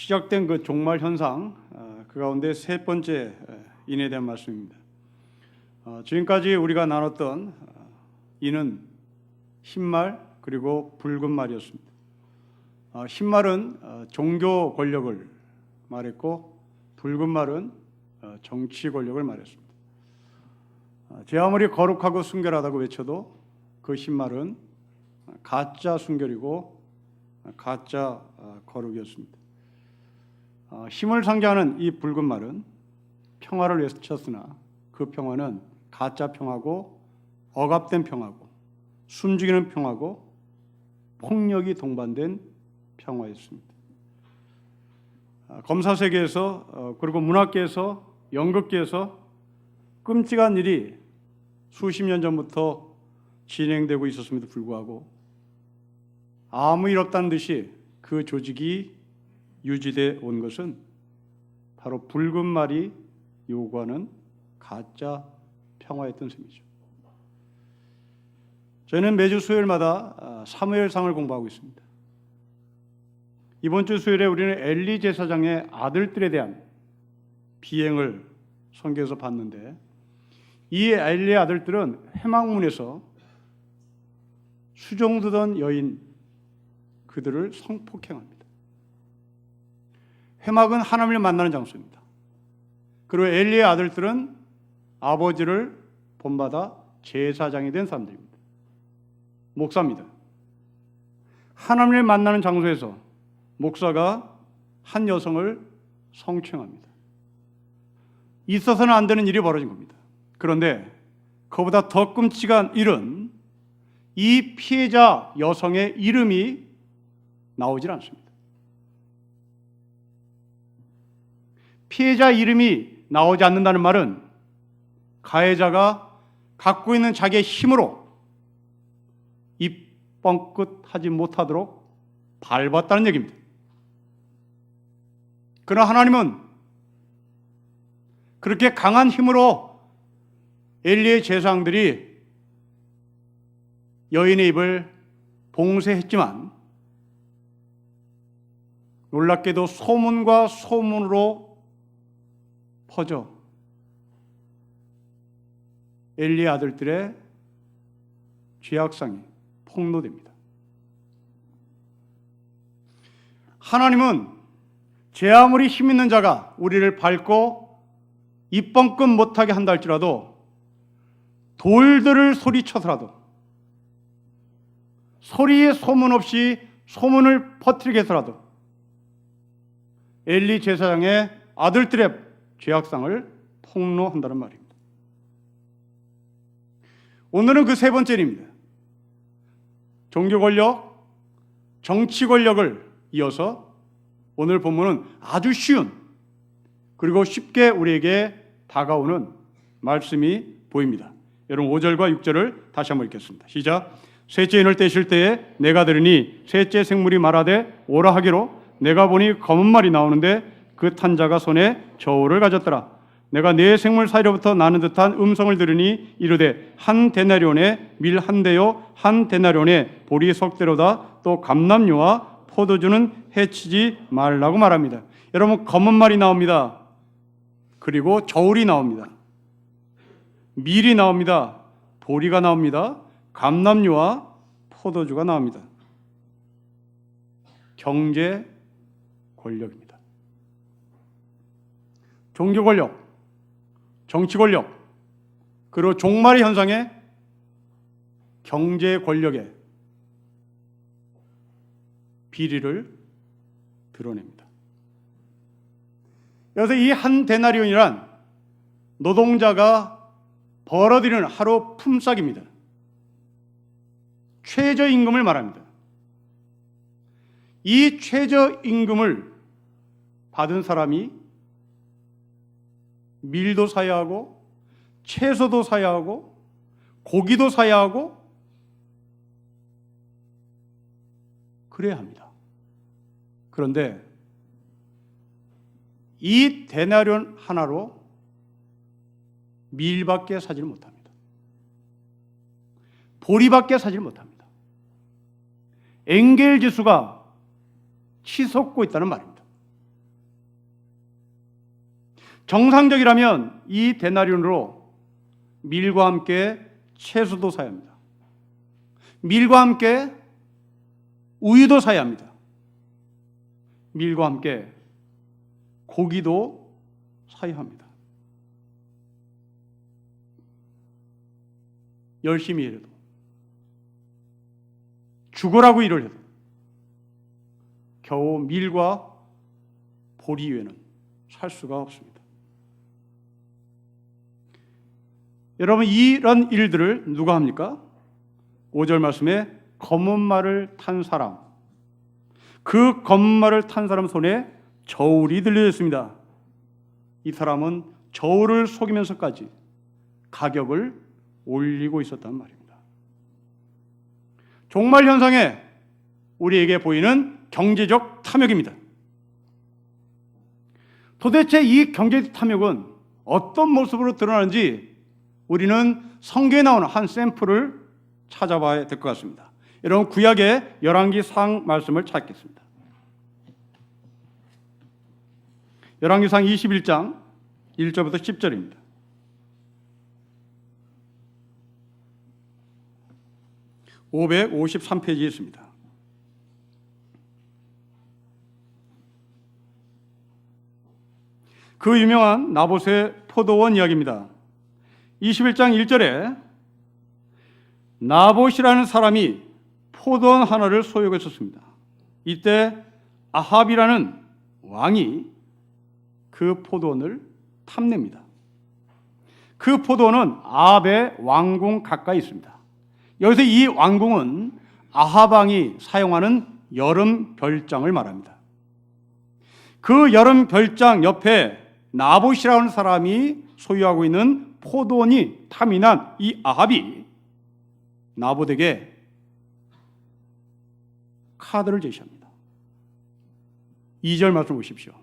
시작된 그 종말 현상, 그 가운데 세 번째 인에 대한 말씀입니다. 지금까지 우리가 나눴던 인은 흰말 그리고 붉은 말이었습니다. 흰말은 종교 권력을 말했고 붉은 말은 정치 권력을 말했습니다. 제 아무리 거룩하고 순결하다고 외쳐도 그 흰말은 가짜 순결이고 가짜 거룩이었습니다. 힘을 상징하는 이 붉은 말은 평화를 외쳤으나 그 평화는 가짜 평화고 억압된 평화고 숨죽이는 평화고 폭력이 동반된 평화였습니다. 검사 세계에서 그리고 문학계에서 연극계에서 끔찍한 일이 수십 년 전부터 진행되고 있었음에도 불구하고 아무 일 없다는 듯이 그 조직이 유지돼 온 것은 바로 붉은 말이 요구하는 가짜 평화였던 셈이죠. 저희는 매주 수요일마다 사무엘상을 공부하고 있습니다. 이번 주 수요일에 우리는 엘리 제사장의 아들들에 대한 비행을 성경에서 봤는데 이 엘리의 아들들은 회막문에서 수종드던 여인 그들을 성폭행합니다. 회막은 하나님을 만나는 장소입니다. 그리고 엘리의 아들들은 아버지를 본받아 제사장이 된 사람들입니다. 목사입니다. 하나님을 만나는 장소에서 목사가 한 여성을 성추행합니다. 있어서는 안 되는 일이 벌어진 겁니다. 그런데 그보다 더 끔찍한 일은 이 피해자 여성의 이름이 나오질 않습니다. 피해자 이름이 나오지 않는다는 말은 가해자가 갖고 있는 자기의 힘으로 입 뻥끗 하지 못하도록 밟았다는 얘기입니다. 그러나 하나님은 그렇게 강한 힘으로 엘리의 제사장들이 여인의 입을 봉쇄했지만 놀랍게도 소문과 소문으로 퍼져 엘리의 아들들의 죄악상이 폭로됩니다. 하나님은 제 아무리 힘 있는 자가 우리를 밟고 입뻥끗 못하게 한다 할지라도 돌들을 소리쳐서라도 소리에 소문 없이 소문을 퍼뜨리게 해서라도 엘리 제사장의 아들들의 죄악상을 폭로한다는 말입니다. 오늘은 그 세 번째 일입니다. 종교 권력, 정치 권력을 이어서 오늘 본문은 아주 쉬운 그리고 쉽게 우리에게 다가오는 말씀이 보입니다. 여러분 5절과 6절을 다시 한번 읽겠습니다. 시작. 셋째 인을 떼실 때에 내가 들으니 셋째 생물이 말하되 오라 하기로 내가 보니 검은 말이 나오는데 그 탄 자가 손에 저울을 가졌더라. 내가 네 생물 사이로부터 나는 듯한 음성을 들으니 이르되 한 데나리온에 밀 한 대요 한 데나리온에 보리 석대로다. 또 감람류와 포도주는 해치지 말라고 말합니다. 여러분 검은 말이 나옵니다. 그리고 저울이 나옵니다. 밀이 나옵니다. 보리가 나옵니다. 감람류와 포도주가 나옵니다. 경제 권력입니다. 종교 권력, 정치 권력, 그리고 종말의 현상에 경제 권력의 비리를 드러냅니다. 그래서 이 한 데나리온이란 노동자가 벌어들이는 하루 품삯입니다. 최저임금을 말합니다. 이 최저임금을 받은 사람이 밀도 사야 하고 채소도 사야 하고 고기도 사야 하고 그래야 합니다. 그런데 이 데나리온 하나로 밀밖에 사지를 못합니다. 보리밖에 사지를 못합니다. 엔겔 지수가 치솟고 있다는 말입니다. 정상적이라면 이 데나리온으로 밀과 함께 채소도 사야 합니다. 밀과 함께 우유도 사야 합니다. 밀과 함께 고기도 사야 합니다. 열심히 일해도, 죽으라고 일을 해도 겨우 밀과 보리 외에는 살 수가 없습니다. 여러분, 이런 일들을 누가 합니까? 5절 말씀에 검은 말을 탄 사람, 그 검은 말을 탄 사람 손에 저울이 들려 있습니다. 이 사람은 저울을 속이면서까지 가격을 올리고 있었단 말입니다. 종말 현상에 우리에게 보이는 경제적 탐욕입니다. 도대체 이 경제적 탐욕은 어떤 모습으로 드러나는지 우리는 성경에 나오는 한 샘플을 찾아봐야 될 것 같습니다. 여러분, 구약의 열왕기상 말씀을 찾겠습니다. 열왕기상 21장 1절부터 10절입니다. (553페이지에) 있습니다. 그 유명한 나봇의 포도원 이야기입니다. 21장 1절에 나봇이라는 사람이 포도원 하나를 소유하고 있었습니다. 이때 아합이라는 왕이 그 포도원을 탐냅니다. 그 포도원은 아합의 왕궁 가까이 있습니다. 여기서 이 왕궁은 아합 왕이 사용하는 여름 별장을 말합니다. 그 여름 별장 옆에 나봇이라는 사람이 소유하고 있는 포도원이 탐이 난 이 아합이 나봇에게 카드를 제시합니다. 2절 말씀 보십시오.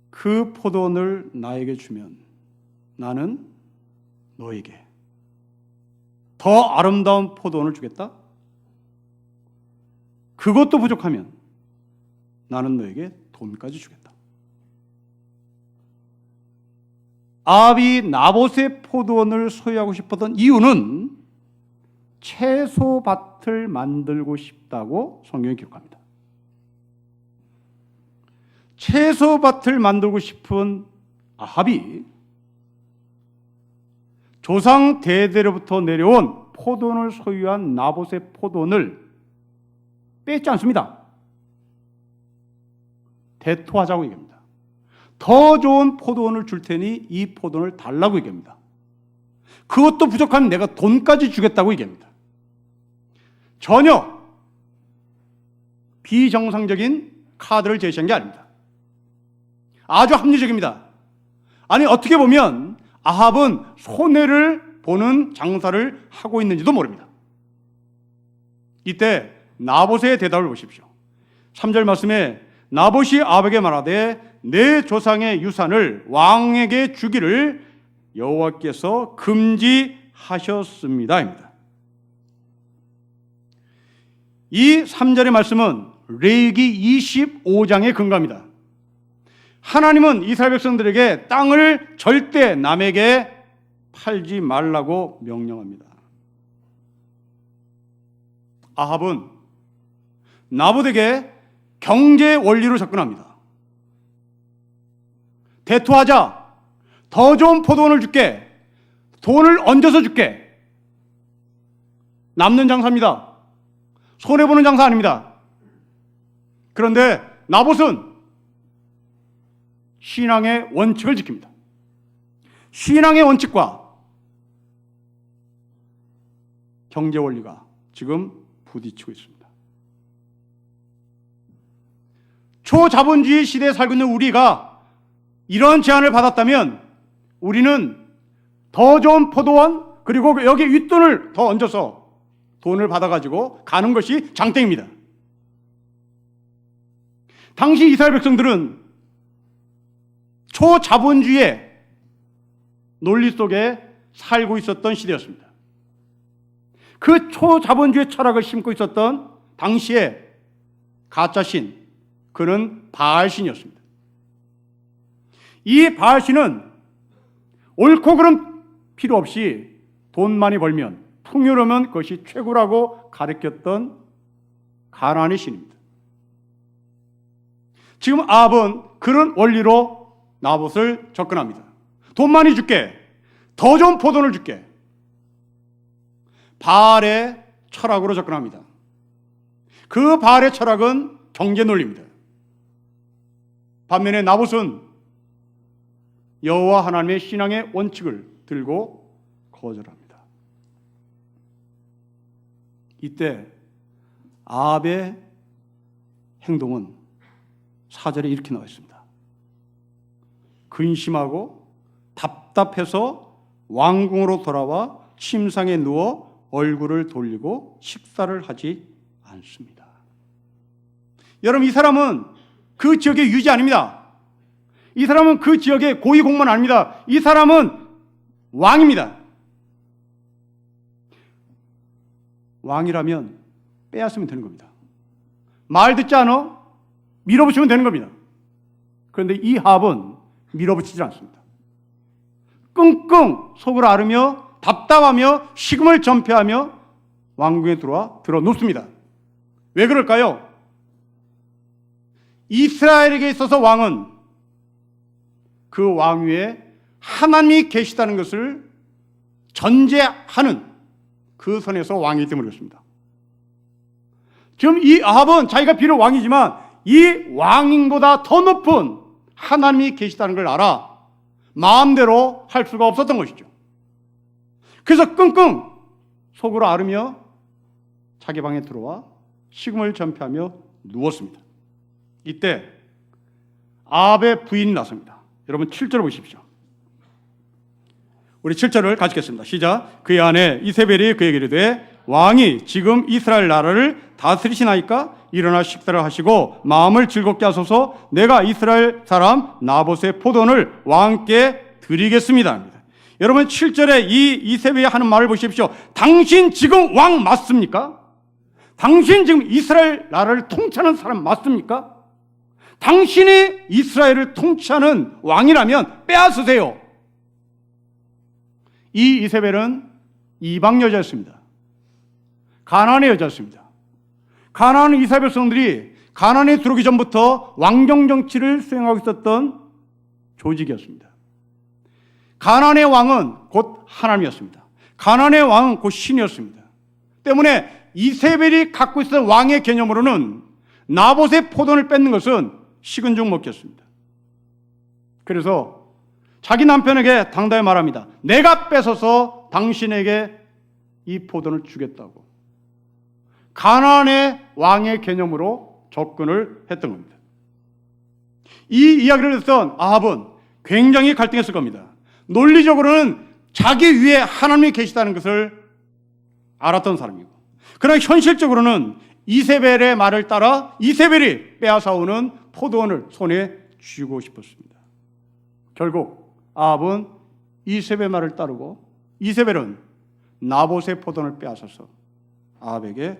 그 포도원을 나에게 주면 나는 너에게 더 아름다운 포도원을 주겠다. 그것도 부족하면 나는 너에게 돈까지 주겠다. 아합이 나봇의 포도원을 소유하고 싶었던 이유는 채소밭을 만들고 싶다고 성경이 기록합니다. 채소밭을 만들고 싶은 아합이 조상 대대로부터 내려온 포도원을 소유한 나봇의 포도원을 뺏지 않습니다. 대토하자고 얘기합니다. 더 좋은 포도원을 줄 테니 이 포도원을 달라고 얘기합니다. 그것도 부족하면 내가 돈까지 주겠다고 얘기합니다. 전혀 비정상적인 카드를 제시한 게 아닙니다. 아주 합리적입니다. 아니, 어떻게 보면 아합은 손해를 보는 장사를 하고 있는지도 모릅니다. 이때 나봇의 대답을 보십시오. 3절 말씀에 나봇이 아합에게 말하되 내 조상의 유산을 왕에게 주기를 여호와께서 금지하셨습니다입니다. 이 3절의 말씀은 레위기 25장에 근거합니다. 하나님은 이스라엘 백성들에게 땅을 절대 남에게 팔지 말라고 명령합니다. 아합은 나봇에게 경제 원리로 접근합니다. 대토하자. 더 좋은 포도원을 줄게. 돈을 얹어서 줄게. 남는 장사입니다. 손해보는 장사 아닙니다. 그런데 나봇은 신앙의 원칙을 지킵니다. 신앙의 원칙과 경제 원리가 지금 부딪히고 있습니다. 초자본주의 시대에 살고 있는 우리가 이런 제안을 받았다면 우리는 더 좋은 포도원, 그리고 여기 윗돈을 더 얹어서 돈을 받아가지고 가는 것이 장땡입니다. 당시 이스라엘 백성들은 초자본주의의 논리 속에 살고 있었던 시대였습니다. 그 초자본주의 철학을 심고 있었던 당시의 가짜신, 그는 바알신이었습니다. 이 바알신은 옳고 그름 필요 없이 돈 많이 벌면, 풍요로우면 그것이 최고라고 가르쳤던 가나안의 신입니다. 지금 아합은 그런 원리로 나봇을 접근합니다. 돈 많이 줄게. 더 좋은 포도를 줄게. 바알의 철학으로 접근합니다. 그 바알의 철학은 경제 논리입니다. 반면에 나봇은 여호와 하나님의 신앙의 원칙을 들고 거절합니다. 이때 아합의 행동은 4절에 이렇게 나와 있습니다. 근심하고 답답해서 왕궁으로 돌아와 침상에 누워 얼굴을 돌리고 식사를 하지 않습니다. 여러분, 이 사람은 그 지역의 유지 아닙니다. 이 사람은 그 지역의 고위공무원 아닙니다. 이 사람은 왕입니다. 왕이라면 빼앗으면 되는 겁니다. 말 듣지 않아? 밀어붙이면 되는 겁니다. 그런데 이 아합은 밀어붙이지 않습니다. 끙끙 속을 앓으며 답답하며 식음을 전폐하며 왕궁에 들어와 눕습니다. 왜 그럴까요? 이스라엘에게 있어서 왕은 그 왕위에 하나님이 계시다는 것을 전제하는 그 선에서 왕이기 때문에 그렇습니다. 지금 이 아합은 자기가 비록 왕이지만 이 왕인보다 더 높은 하나님이 계시다는 걸 알아 마음대로 할 수가 없었던 것이죠. 그래서 끙끙 속으로 앓으며 자기 방에 들어와 식음을 전폐하며 누웠습니다. 이때 아합의 부인이 나섭니다. 여러분 7절 보십시오. 우리 7절을 가지겠습니다. 시작. 그의 아내 이세벨이 그에게 이르되 왕이 지금 이스라엘 나라를 다스리시나이까? 일어나 식사를 하시고 마음을 즐겁게 하소서. 내가 이스라엘 사람 나봇의 포도원을 왕께 드리겠습니다. 여러분 7절에 이 이세벨이 하는 말을 보십시오. 당신 지금 왕 맞습니까? 당신 지금 이스라엘 나라를 통치하는 사람 맞습니까? 당신이 이스라엘을 통치하는 왕이라면 빼앗으세요. 이 이세벨은 이방 여자였습니다. 가나안의 여자였습니다. 가나안 이스라엘 백성들이 가나안에 들어오기 전부터 왕정 정치를 수행하고 있었던 조직이었습니다. 가나안의 왕은 곧 하나님이었습니다. 가나안의 왕은 곧 신이었습니다. 때문에 이세벨이 갖고 있었던 왕의 개념으로는 나봇의 포도원을 뺏는 것은 식은 죽 먹기였습니다. 그래서 자기 남편에게 당당히 말합니다. 내가 뺏어서 당신에게 이 포도원을 주겠다고. 가나안의 왕의 개념으로 접근을 했던 겁니다. 이 이야기를 듣던 아합은 굉장히 갈등했을 겁니다. 논리적으로는 자기 위에 하나님이 계시다는 것을 알았던 사람이고, 그러나 현실적으로는 이세벨의 말을 따라 이세벨이 빼앗아오는 포도원을 손에 쥐고 싶었습니다. 결국 아합은 이세벨 말을 따르고 이세벨은 나봇의 포도원을 빼앗아서 아합에게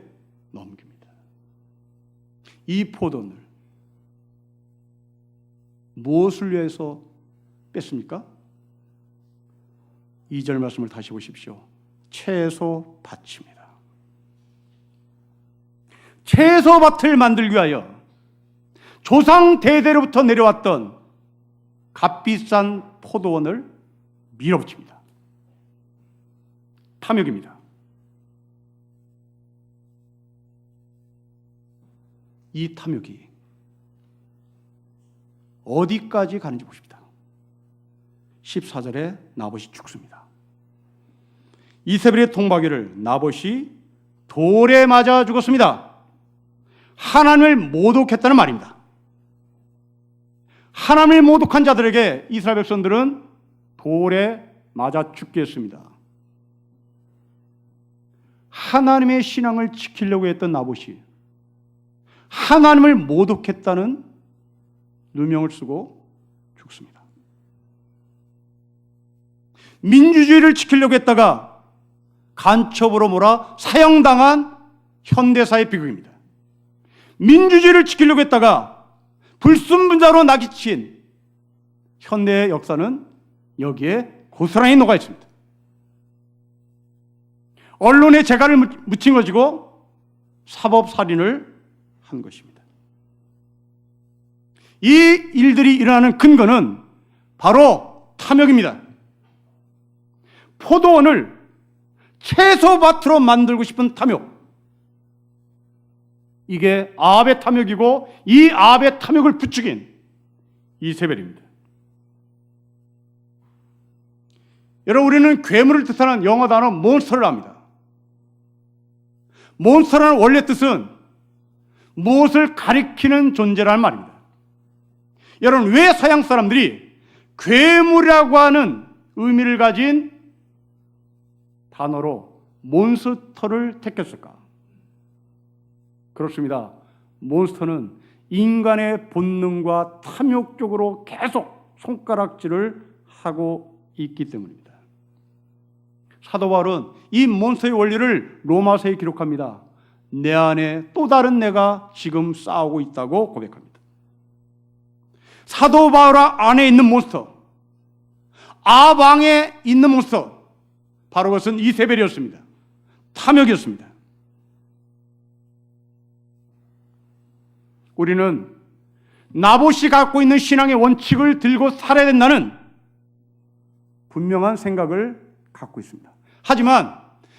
넘깁니다. 이 포도원을 무엇을 위해서 뺐습니까? 2절 말씀을 다시 보십시오. 채소밭입니다. 채소밭을 만들기 위하여 조상 대대로부터 내려왔던 값비싼 포도원을 밀어붙입니다. 탐욕입니다. 이 탐욕이 어디까지 가는지 보십니다. 14절에 나봇이 죽습니다. 이세벨의 통박이를 나봇이 돌에 맞아 죽었습니다. 하나님을 모독했다는 말입니다. 하나님을 모독한 자들에게 이스라엘 백성들은 돌에 맞아 죽게 했습니다. 하나님의 신앙을 지키려고 했던 나봇이 하나님을 모독했다는 누명을 쓰고 죽습니다. 민주주의를 지키려고 했다가 간첩으로 몰아 사형당한 현대사의 비극입니다. 민주주의를 지키려고 했다가 불순분자로 낙이친 현대의 역사는 여기에 고스란히 녹아 있습니다. 언론에 재갈을 묻힌 것이고 사법살인을 한 것입니다. 이 일들이 일어나는 근거는 바로 탐욕입니다. 포도원을 채소밭으로 만들고 싶은 탐욕. 이게 아합의 탐욕이고 이 아합의 탐욕을 부추긴 이세벨입니다. 여러분, 우리는 괴물을 뜻하는 영어 단어 몬스터를 압니다. 몬스터라는 원래 뜻은 무엇을 가리키는 존재라는 말입니다. 여러분, 왜 서양 사람들이 괴물이라고 하는 의미를 가진 단어로 몬스터를 택했을까? 그렇습니다. 몬스터는 인간의 본능과 탐욕 쪽으로 계속 손가락질을 하고 있기 때문입니다. 사도 바울은 이 몬스터의 원리를 로마서에 기록합니다. 내 안에 또 다른 내가 지금 싸우고 있다고 고백합니다. 사도 바울 안에 있는 몬스터, 아합 왕에 있는 몬스터, 바로 그것은 이세벨이었습니다. 탐욕이었습니다. 우리는 나봇이 갖고 있는 신앙의 원칙을 들고 살아야 된다는 분명한 생각을 갖고 있습니다. 하지만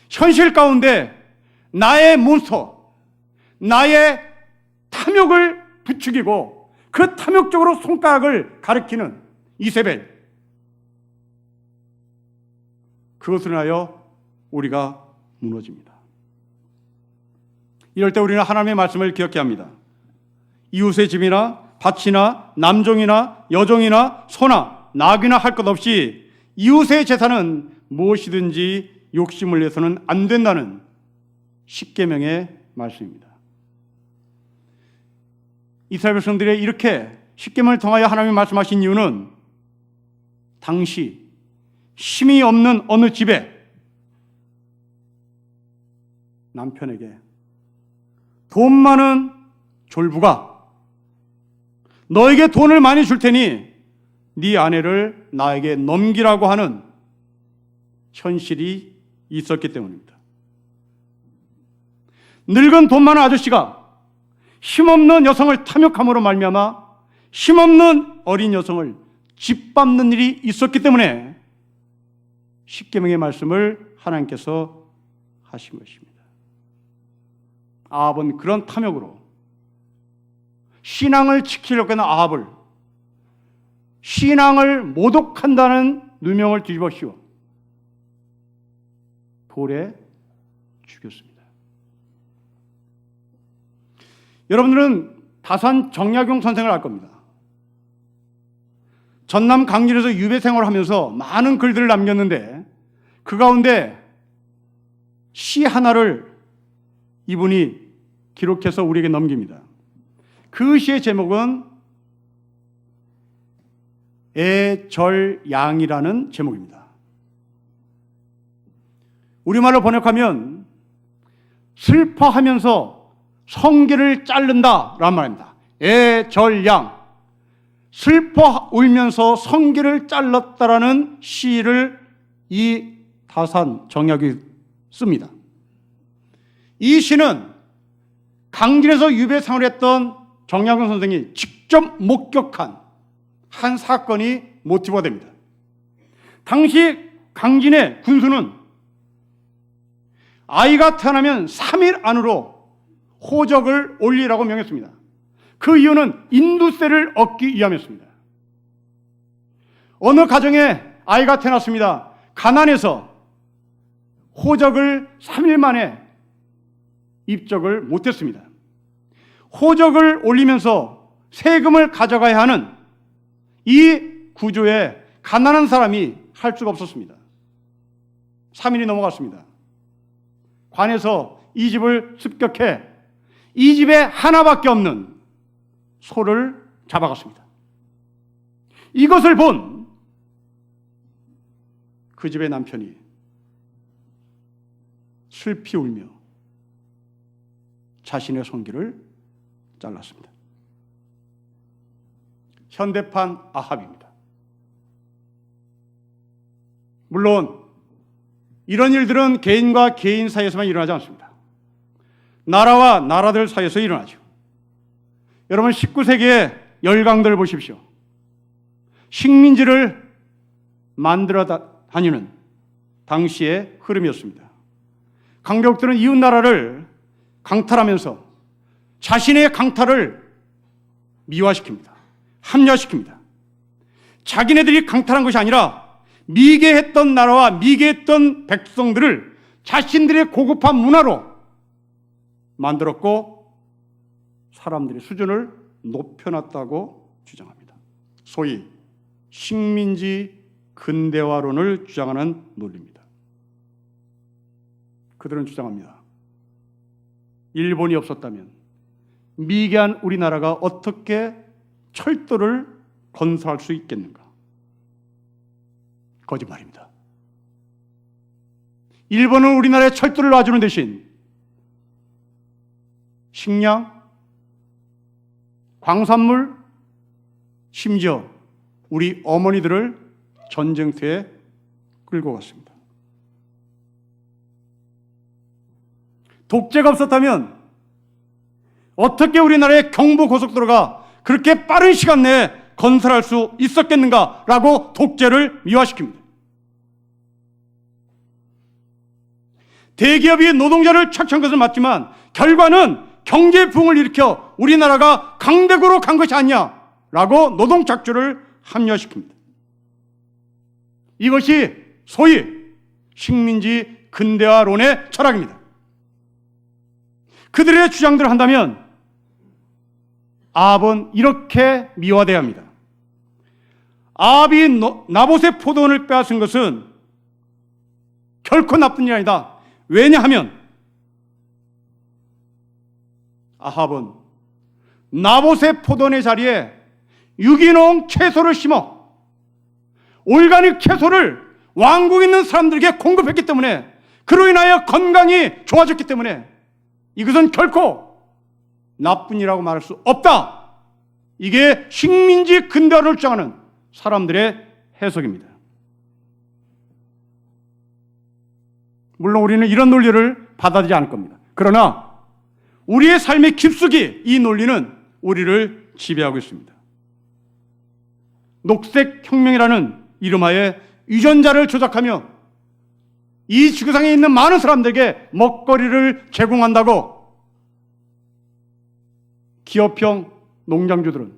현실 가운데 나의 몬스터, 나의 탐욕을 부추기고 그 탐욕적으로 손가락을 가리키는 이세벨, 그것을 인하여 우리가 무너집니다. 이럴 때 우리는 하나님의 말씀을 기억해야 합니다. 이웃의 집이나 밭이나 남종이나 여종이나 소나 나귀나 할 것 없이 이웃의 재산은 무엇이든지 욕심을 내서는 안 된다는 십계명의 말씀입니다. 이스라엘 백성들이 이렇게 십계명을 통하여 하나님이 말씀하신 이유는 당시 힘이 없는 어느 집에 남편에게 돈 많은 졸부가 너에게 돈을 많이 줄 테니 네 아내를 나에게 넘기라고 하는 현실이 있었기 때문입니다. 늙은 돈 많은 아저씨가 힘없는 여성을 탐욕함으로 말미암아 힘없는 어린 여성을 짓밟는 일이 있었기 때문에 십계명의 말씀을 하나님께서 하신 것입니다. 아합은 그런 탐욕으로 신앙을 지키려고 하는 아합을 신앙을 모독한다는 누명을 뒤집어 씌워 돌에 죽였습니다. 여러분들은 다산 정약용 선생을 알 겁니다. 전남 강진에서 유배 생활을 하면서 많은 글들을 남겼는데 그 가운데 시 하나를 이분이 기록해서 우리에게 넘깁니다. 그 시의 제목은 애절양이라는 제목입니다. 우리말로 번역하면 슬퍼하면서 성기를 자른다라는 말입니다. 애절양, 슬퍼 울면서 성기를 잘랐다라는 시를 이 다산 정약이 씁니다. 이 시는 강진에서 유배 생활했던 정약용 선생이 직접 목격한 한 사건이 모티브가 됩니다. 당시 강진의 군수는 아이가 태어나면 3일 안으로 호적을 올리라고 명했습니다. 그 이유는 인두세를 얻기 위함이었습니다. 어느 가정에 아이가 태어났습니다. 가난해서 호적을 3일 만에 입적을 못했습니다. 호적을 올리면서 세금을 가져가야 하는 이 구조에 가난한 사람이 할 수가 없었습니다. 3일이 넘어갔습니다. 관에서 이 집을 습격해 이 집에 하나밖에 없는 소를 잡아갔습니다. 이것을 본 그 집의 남편이 슬피 울며 자신의 손길을 잘랐습니다. 현대판 아합입니다. 물론 이런 일들은 개인과 개인 사이에서만 일어나지 않습니다. 나라와 나라들 사이에서 일어나죠. 여러분 19세기의 열강들을 보십시오. 식민지를 만들어 다니는 당시의 흐름이었습니다. 강대국들은 이웃 나라를 강탈하면서 자신의 강탈을 미화시킵니다. 합리화시킵니다. 자기네들이 강탈한 것이 아니라 미개했던 나라와 미개했던 백성들을 자신들의 고급한 문화로 만들었고 사람들의 수준을 높여놨다고 주장합니다. 소위 식민지 근대화론을 주장하는 논리입니다. 그들은 주장합니다. 일본이 없었다면 미개한 우리나라가 어떻게 철도를 건설할 수 있겠는가? 거짓말입니다. 일본은 우리나라에 철도를 놔주는 대신 식량, 광산물, 심지어 우리 어머니들을 전쟁터에 끌고 갔습니다. 독재가 없었다면 어떻게 우리나라의 경부고속도로가 그렇게 빠른 시간 내에 건설할 수 있었겠는가라고 독재를 미화시킵니다. 대기업이 노동자를 착취한 것은 맞지만 결과는 경제 부흥을 일으켜 우리나라가 강대국으로 간 것이 아니냐라고 노동 착취를 합리화시킵니다. 이것이 소위 식민지 근대화론의 철학입니다. 그들의 주장들을 한다면 아합은 이렇게 미화돼야 합니다. 아합이 나봇의 포도원을 빼앗은 것은 결코 나쁜 일이 아니다. 왜냐하면 아합은 나봇의 포도원의 자리에 유기농 채소를 심어 올가닉 채소를 왕국에 있는 사람들에게 공급했기 때문에 그로 인하여 건강이 좋아졌기 때문에 이것은 결코 나쁜 일이라고 말할 수 없다. 이게 식민지 근대화를 주장하는 사람들의 해석입니다. 물론 우리는 이런 논리를 받아들이지 않을 겁니다. 그러나 우리의 삶의 깊숙이 이 논리는 우리를 지배하고 있습니다. 녹색혁명이라는 이름하에 유전자를 조작하며 이 지구상에 있는 많은 사람들에게 먹거리를 제공한다고 기업형 농장주들은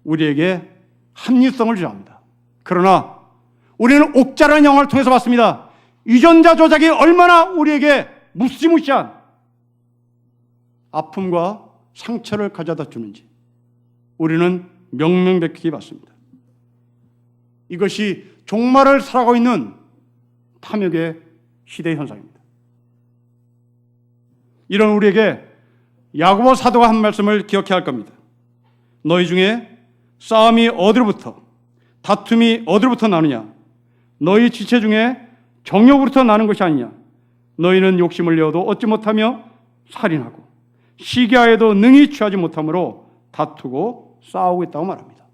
우리에게 합리성을 주장합니다. 그러나 우리는 옥자라는 영화를 통해서 봤습니다. 유전자 조작이 얼마나 우리에게 무시무시한 아픔과 상처를 가져다 주는지 우리는 명명백백히 봤습니다. 이것이 종말을 살아가고 있는 탐욕의 시대의 현상입니다. 이런 우리에게 야고보 사도가 한 말씀을 기억해야 할 겁니다. 너희 중에 싸움이 어디로부터 다툼이 어디로부터 나느냐? 너희 지체 중에 정욕으로부터 나는 것이 아니냐? 너희는 욕심을 내어도 얻지 못하며 살인하고 시기하여도 능히 취하지 못하므로 다투고 싸우고 있다고 말합니다.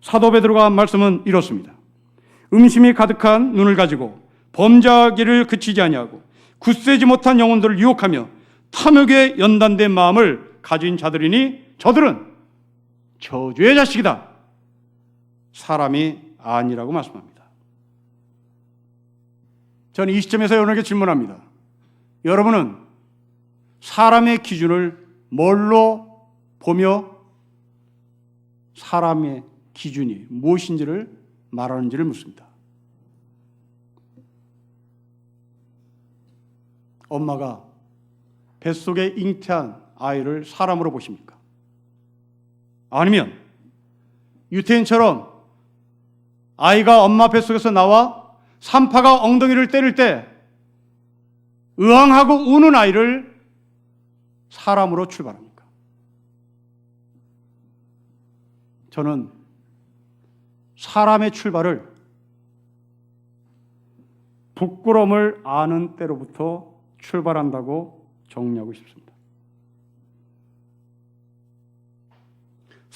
사도 베드로가 한 말씀은 이렇습니다. 음심이 가득한 눈을 가지고 범죄하기를 그치지 아니하고 굳세지 못한 영혼들을 유혹하며 탐욕에 연단된 마음을 가진 자들이니 저들은 저주의 자식이다. 사람이 아니라고 말씀합니다. 저는 이 시점에서 여러분에게 질문합니다. 여러분은 사람의 기준을 뭘로 보며 사람의 기준이 무엇인지를 말하는지를 묻습니다. 엄마가 뱃속에 잉태한 아이를 사람으로 보십니까? 아니면 유태인처럼 아이가 엄마 뱃속에서 나와 산파가 엉덩이를 때릴 때 으앙하고 우는 아이를 사람으로 출발합니까? 저는 사람의 출발을 부끄러움을 아는 때로부터 출발한다고 정리하고 싶습니다.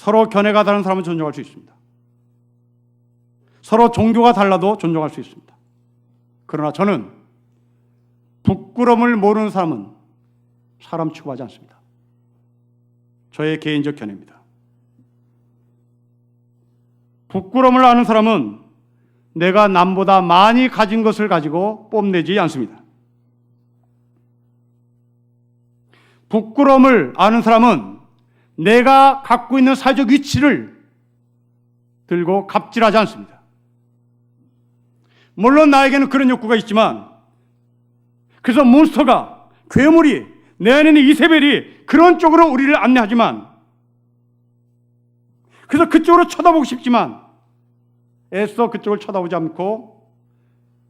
서로 견해가 다른 사람은 존중할 수 있습니다. 서로 종교가 달라도 존중할 수 있습니다. 그러나 저는 부끄러움을 모르는 사람은 사람 취급하지 않습니다. 저의 개인적 견해입니다. 부끄러움을 아는 사람은 내가 남보다 많이 가진 것을 가지고 뽐내지 않습니다. 부끄러움을 아는 사람은 내가 갖고 있는 사회적 위치를 들고 갑질하지 않습니다. 물론 나에게는 그런 욕구가 있지만, 그래서 몬스터가, 괴물이, 내 안에 있는 이세벨이 그런 쪽으로 우리를 안내하지만, 그래서 그쪽으로 쳐다보고 싶지만 애써 그쪽을 쳐다보지 않고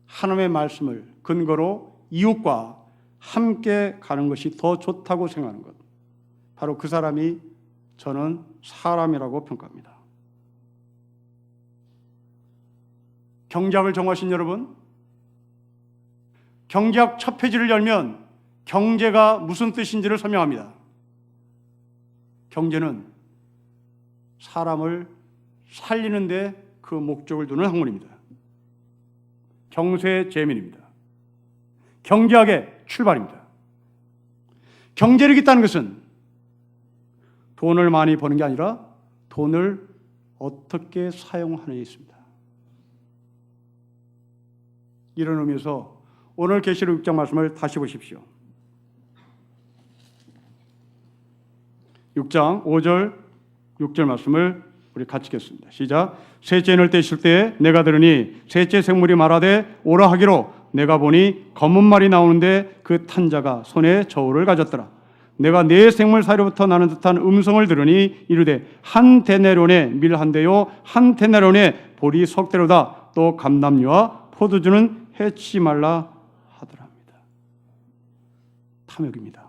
하나님의 말씀을 근거로 이웃과 함께 가는 것이 더 좋다고 생각하는 것, 바로 그 사람이 저는 사람이라고 평가합니다. 경제학을 전공하신 여러분, 경제학 첫 페이지를 열면 경제가 무슨 뜻인지를 설명합니다. 경제는 사람을 살리는 데 그 목적을 두는 학문입니다. 경세재민입니다. 경제학의 출발입니다. 경제력이 있다는 것은 돈을 많이 버는 게 아니라 돈을 어떻게 사용하느냐에 있습니다. 이런 의미에서 오늘 계시록 6장 말씀을 다시 보십시오. 6장 5절 6절 말씀을 우리 같이 읽겠습니다. 시작. 셋째 인을 떼실 때에 내가 들으니 셋째 생물이 말하되 오라 하기로 내가 보니 검은 말이 나오는데 그 탄 자가 손에 저울을 가졌더라. 내가 네 생물 사이로부터 나는 듯한 음성을 들으니 이르되 한 데나리온에 밀 한 대요 한 데나리온에 보리 석 대로다. 또 감람류와 포도주는 해치지 말라 하더랍니다. 탐욕입니다.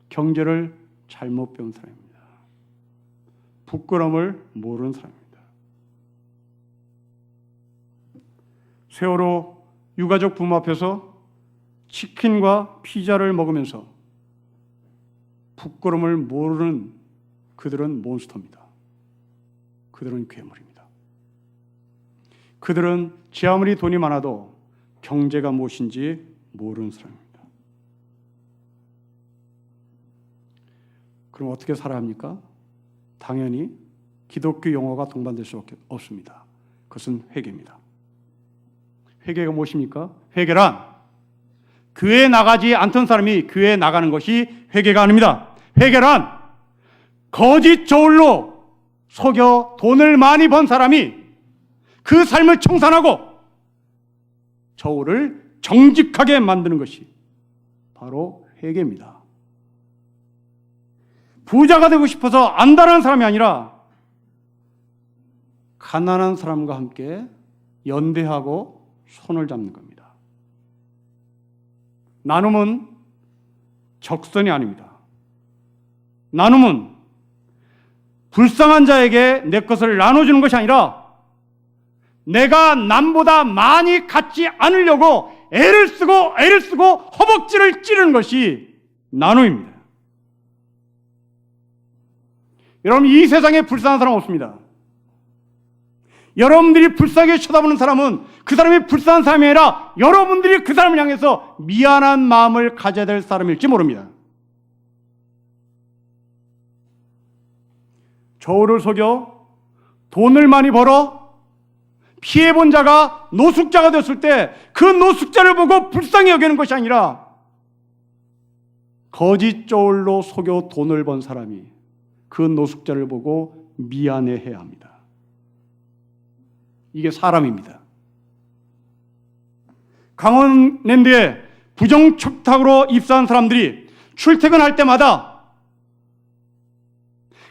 경제를 잘못 배운 사람입니다. 부끄러움을 모르는 사람입니다. 세월호 유가족 부모 앞에서 치킨과 피자를 먹으면서 부끄러움을 모르는 그들은 몬스터입니다. 그들은 괴물입니다. 그들은 제 아무리 돈이 많아도 경제가 무엇인지 모르는 사람입니다. 그럼 어떻게 살아야 합니까? 당연히 기독교 용어가 동반될 수밖에 없습니다. 그것은 회개입니다. 회개가 무엇입니까? 회개란 교회에 나가지 않던 사람이 교회에 나가는 것이 회개가 아닙니다. 회개란 거짓 저울로 속여 돈을 많이 번 사람이 그 삶을 청산하고 저울을 정직하게 만드는 것이 바로 회개입니다. 부자가 되고 싶어서 안다라는 사람이 아니라 가난한 사람과 함께 연대하고 손을 잡는 겁니다. 나눔은 적선이 아닙니다. 나눔은 불쌍한 자에게 내 것을 나눠주는 것이 아니라 내가 남보다 많이 갖지 않으려고 애를 쓰고 허벅지를 찌르는 것이 나눔입니다. 여러분, 이 세상에 불쌍한 사람 없습니다. 여러분들이 불쌍하게 쳐다보는 사람은 그 사람이 불쌍한 사람이 아니라 여러분들이 그 사람을 향해서 미안한 마음을 가져야 될 사람일지 모릅니다. 저울을 속여 돈을 많이 벌어 피해본 자가 노숙자가 됐을 때 그 노숙자를 보고 불쌍히 여기는 것이 아니라 거짓 저울로 속여 돈을 번 사람이 그 노숙자를 보고 미안해해야 합니다. 이게 사람입니다. 강원랜드에 부정축탁으로 입사한 사람들이 출퇴근할 때마다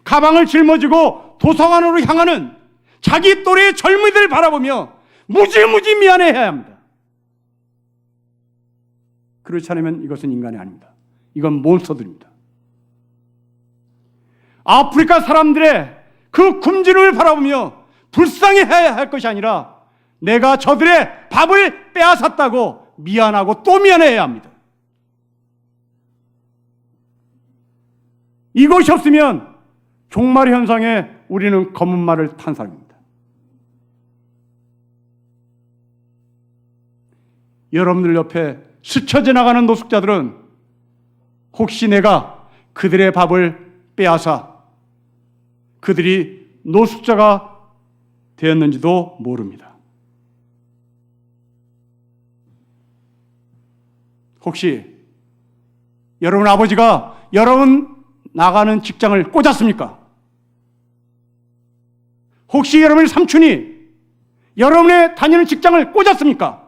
가방을 짊어지고 도서관으로 향하는 자기 또래의 젊은이들을 바라보며 무지무지 미안해해야 합니다. 그렇지 않으면 이것은 인간이 아닙니다. 이건 몬스터들입니다. 아프리카 사람들의 그 굶주림을 바라보며 불쌍해해야 할 것이 아니라 내가 저들의 밥을 빼앗았다고 미안하고 또 미안해야 합니다. 이것이 없으면 종말 현상에 우리는 검은 말을 탄 사람입니다. 여러분들 옆에 스쳐 지나가는 노숙자들은 혹시 내가 그들의 밥을 빼앗아 그들이 노숙자가 되었는지도 모릅니다. 혹시 여러분 아버지가 여러분 나가는 직장을 꽂았습니까? 혹시 여러분의 삼촌이 여러분의 다니는 직장을 꽂았습니까?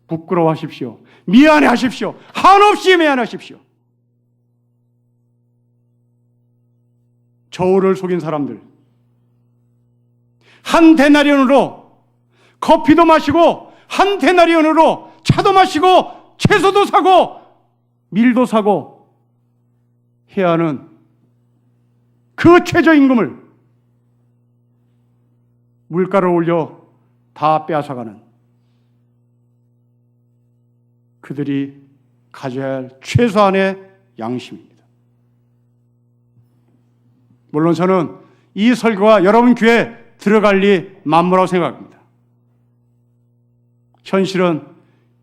부끄러워하십시오. 미안해하십시오. 한없이 미안하십시오. 저울을 속인 사람들, 한 데나리온으로 커피도 마시고 한 데나리온으로 차도 마시고 채소도 사고 밀도 사고 해야 하는 그 최저임금을 물가를 올려 다 빼앗아가는 그들이 가져야 할 최소한의 양심입니다. 물론 저는 이 설교가 여러분 귀에 들어갈 리 만무라고 생각합니다. 현실은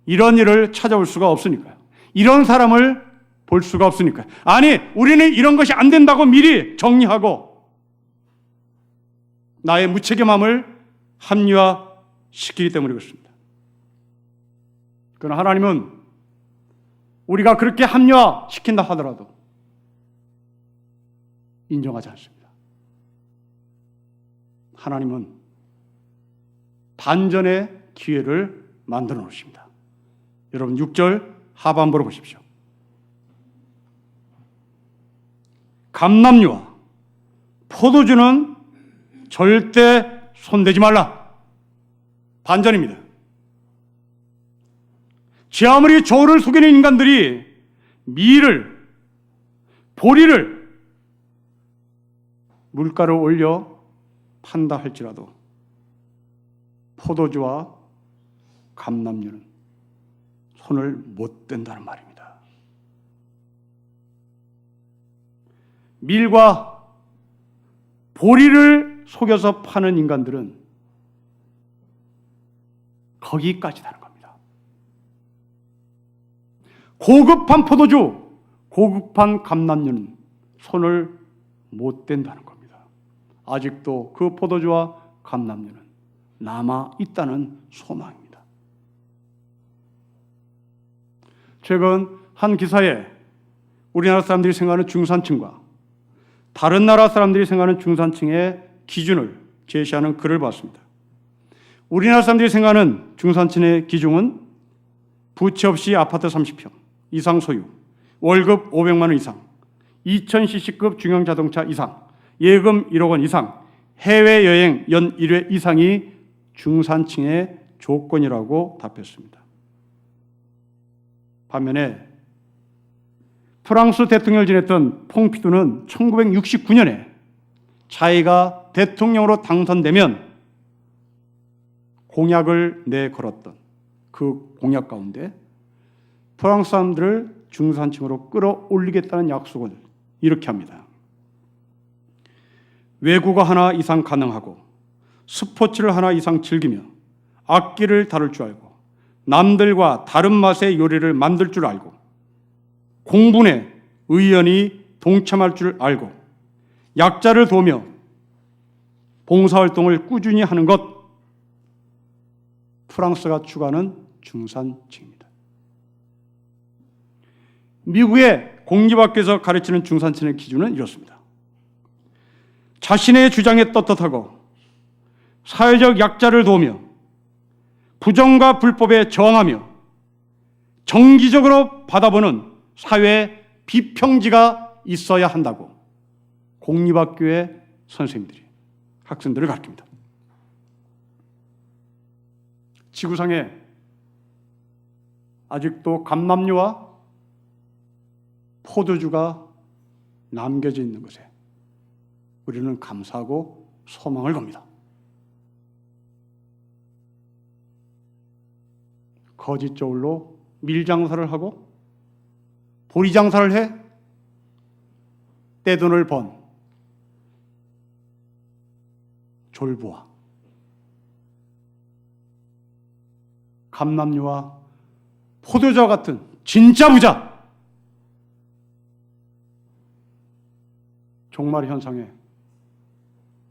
이런 일을 찾아올 수가 없으니까요. 이런 사람을 볼 수가 없으니까요. 아니, 우리는 이런 것이 안 된다고 미리 정리하고 나의 무책임함을 합리화시키기 때문에 그렇습니다. 그러나 하나님은 우리가 그렇게 합리화시킨다 하더라도 인정하지 않습니다. 하나님은 반전의 기회를 만들어 놓으십니다. 여러분 6절 하반부로 보십시오. 감람류와 포도주는 절대 손대지 말라. 반전입니다. 제 아무리 저울을 속이는 인간들이 밀을, 보리를 물가를 올려 판다 할지라도 포도주와 감람류는 손을 못 댄다는 말입니다. 밀과 보리를 속여서 파는 인간들은 거기까지다는 겁니다. 고급한 포도주, 고급한 감람류는 손을 못 댄다는 겁니다. 아직도 그 포도주와 감람류는 남아 있다는 소망입니다. 최근 한 기사에 우리나라 사람들이 생각하는 중산층과 다른 나라 사람들이 생각하는 중산층의 기준을 제시하는 글을 봤습니다. 우리나라 사람들이 생각하는 중산층의 기준은 부채 없이 아파트 30평 이상 소유, 월급 500만 원 이상, 2000cc급 중형 자동차 이상, 예금 1억 원 이상, 해외여행 연 1회 이상이 중산층의 조건이라고 답했습니다. 반면에 프랑스 대통령을 지냈던 퐁피두는 1969년에 자기가 대통령으로 당선되면 공약을 내걸었던 그 공약 가운데 프랑스 사람들을 중산층으로 끌어올리겠다는 약속을 이렇게 합니다. 외국어 하나 이상 가능하고 스포츠를 하나 이상 즐기며 악기를 다룰 줄 알고 남들과 다른 맛의 요리를 만들 줄 알고 공분에 의연히 동참할 줄 알고 약자를 도우며 봉사활동을 꾸준히 하는 것, 프랑스가 추구하는 중산층입니다. 미국의 공립학교에서 가르치는 중산층의 기준은 이렇습니다. 자신의 주장에 떳떳하고 사회적 약자를 도우며 부정과 불법에 저항하며 정기적으로 받아보는 사회 비평지가 있어야 한다고 공립학교의 선생님들이 학생들을 가르칩니다. 지구상에 아직도 감람류와 포도주가 남겨져 있는 것에 우리는 감사하고 소망을 겁니다. 거짓 저울로 밀장사를 하고 보리 장사를 해 떼돈을 번 졸부와 감남류와 포도주와 같은 진짜 부자, 종말 현상에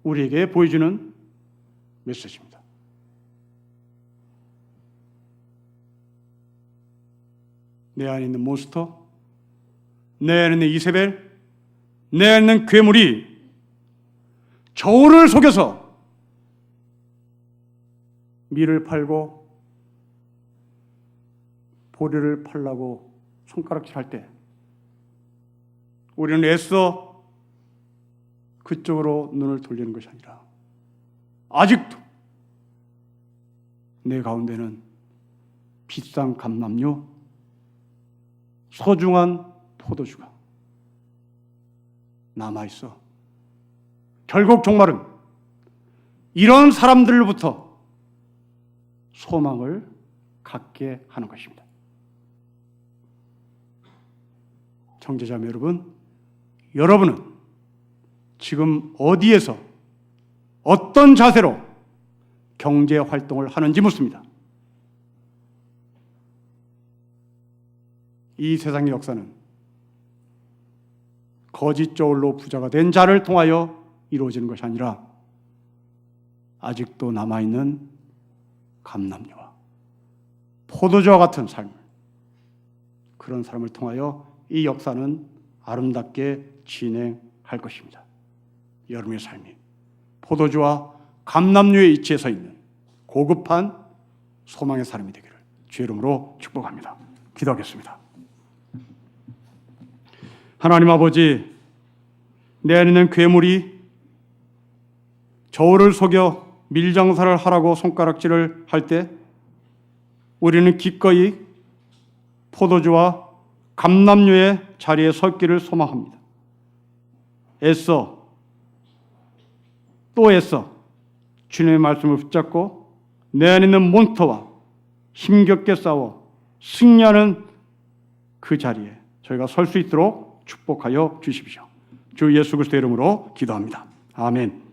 우리에게 보여주는 메시지입니다. 내 안에 있는 몬스터, 내 안에 있는 이세벨, 내 안에 있는 괴물이 저울을 속여서 밀을 팔고 보리를 팔라고 손가락질할 때 우리는 애써 그쪽으로 눈을 돌리는 것이 아니라 아직도 내 가운데는 비싼 감람류, 소중한 포도주가 남아있어. 결국 종말은 이런 사람들로부터 소망을 갖게 하는 것입니다. 형제자매 여러분, 여러분은 지금 어디에서 어떤 자세로 경제 활동을 하는지 묻습니다. 이 세상의 역사는 거짓 저울로 부자가 된 자를 통하여 이루어지는 것이 아니라 아직도 남아있는 감람류와 포도주와 같은 삶을, 그런 사람을 통하여 이 역사는 아름답게 진행할 것입니다. 여러분의 삶이 포도주와 감람류의 이치에 서 있는 고급한 소망의 사람이 되기를 주의 이름으로 축복합니다. 기도하겠습니다. 하나님 아버지, 내 안에 있는 괴물이 저울을 속여 밀장사를 하라고 손가락질을 할 때 우리는 기꺼이 포도주와 감람류의 자리에 섰기를 소망합니다. 애써 또 애써 주님의 말씀을 붙잡고 내 안에 있는 몬스터와 힘겹게 싸워 승리하는 그 자리에 저희가 설 수 있도록 축복하여 주십시오. 주 예수 그리스도의 이름으로 기도합니다. 아멘.